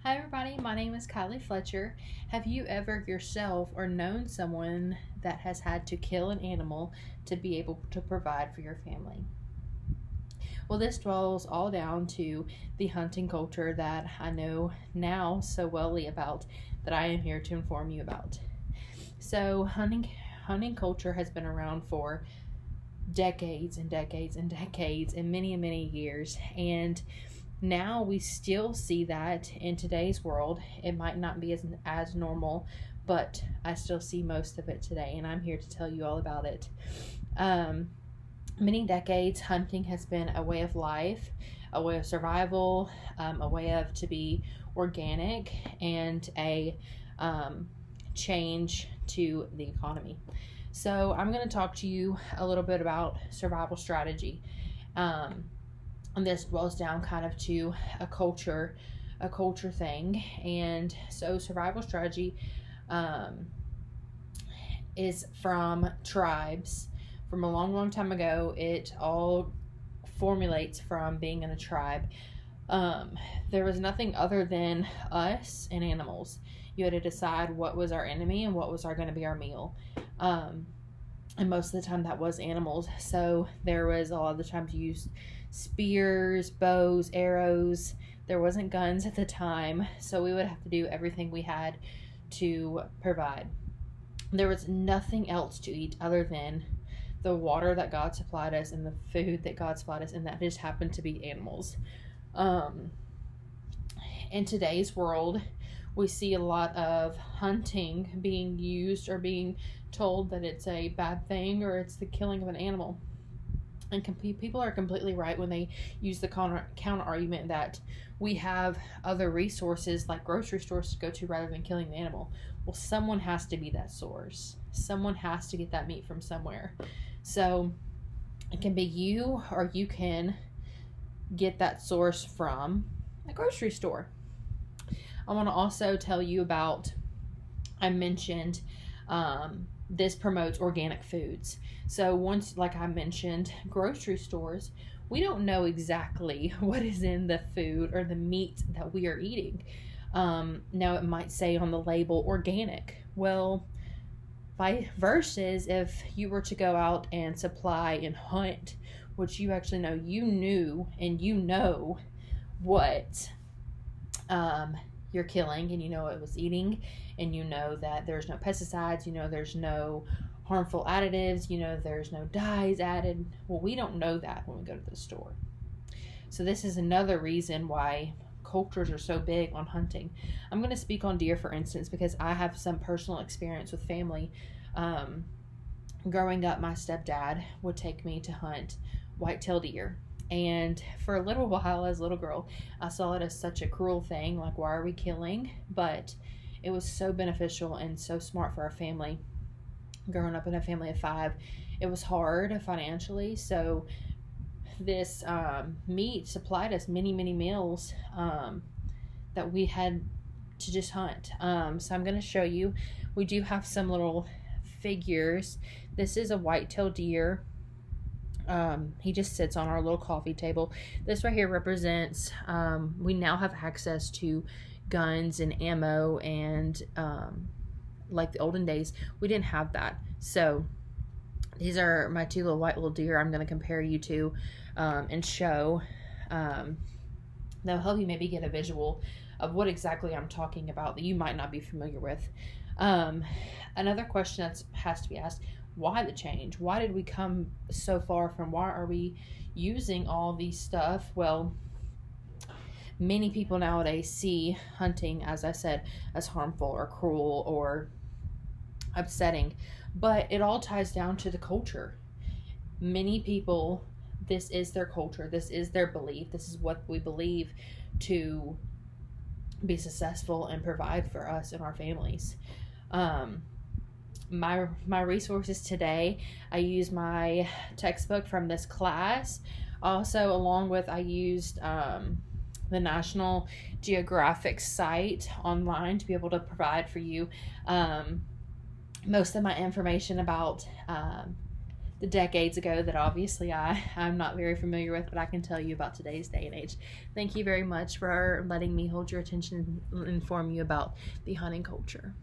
Hi everybody, my name is Kylie Fletcher. Have you ever yourself or known someone that has had to kill an animal to be able to provide for your family? Well, this dwells all down to the hunting culture that I know now so wellly about, that I am here to inform you about. So hunting culture has been around for decades and decades and decades and many years, and now we still see that in today's world. It might not be as normal, but I still see most of it today, and I'm here to tell you all about it. Many decades, hunting has been a way of life, a way of survival, a way of to be organic, and a change to the economy. So I'm going to talk to you a little bit about survival strategy. And this boils down kind of to a culture thing. And so survival strategy is from tribes. From a long time ago, it all formulates from being in a tribe. There was nothing other than us and animals. You had to decide what was our enemy and what was going to be our meal. And most of the time that was animals. So there was a lot of the times you used spears, bows, arrows. There wasn't guns at the time, so we would have to do everything we had to provide. There was nothing else to eat other than the water that God supplied us and the food that God supplied us, and that just happened to be animals. In today's world, we see a lot of hunting being used or being told that it's a bad thing or it's the killing of an animal. And people are completely right when they use the counter argument that we have other resources like grocery stores to go to rather than killing the animal. Well, someone has to be that source. Someone has to get that meat from somewhere. So it can be you, or you can get that source from a grocery store. I want to also tell you about, I mentioned this promotes organic foods. So once, like I mentioned, grocery stores, we don't know exactly what is in the food or the meat that we are eating. Now it might say on the label organic. Well, versus if you were to go out and supply and hunt, which you actually know, you knew and you know what you're killing, and you know it was eating, and you know that there's no pesticides, you know there's no harmful additives, you know there's no dyes added. Well, we don't know that when we go to the store. So this is another reason why cultures are so big on hunting. I'm going to speak on deer, for instance, because I have some personal experience with family. Growing up, my stepdad would take me to hunt white-tailed deer. And for a little while as a little girl, I saw it as such a cruel thing, like, why are we killing? But it was so beneficial and so smart for our family. Growing up in a family of 5, it was hard financially, so this meat supplied us many meals that we had to just hunt. So I'm going to show you. We do have some little figures. This is a white-tailed deer. He just sits on our little coffee table. This right here represents, we now have access to guns and ammo, and like the olden days, we didn't have that. So these are my 2 little deer I'm going to compare you to and show. That'll help you maybe get a visual of what exactly I'm talking about that you might not be familiar with. Another question that has to be asked: why the change? Why did we come so far from? Why are we using all these stuff? Well, many people nowadays see hunting, as I said, as harmful or cruel or upsetting, but it all ties down to the culture. Many people, this is their culture, this is their belief, this is what we believe to be successful and provide for us and our families. My resources today, I use my textbook from this class. Also, along with, I used the National Geographic site online to be able to provide for you most of my information about the decades ago that obviously I'm not very familiar with, but I can tell you about today's day and age. Thank you very much for letting me hold your attention and inform you about the hunting culture.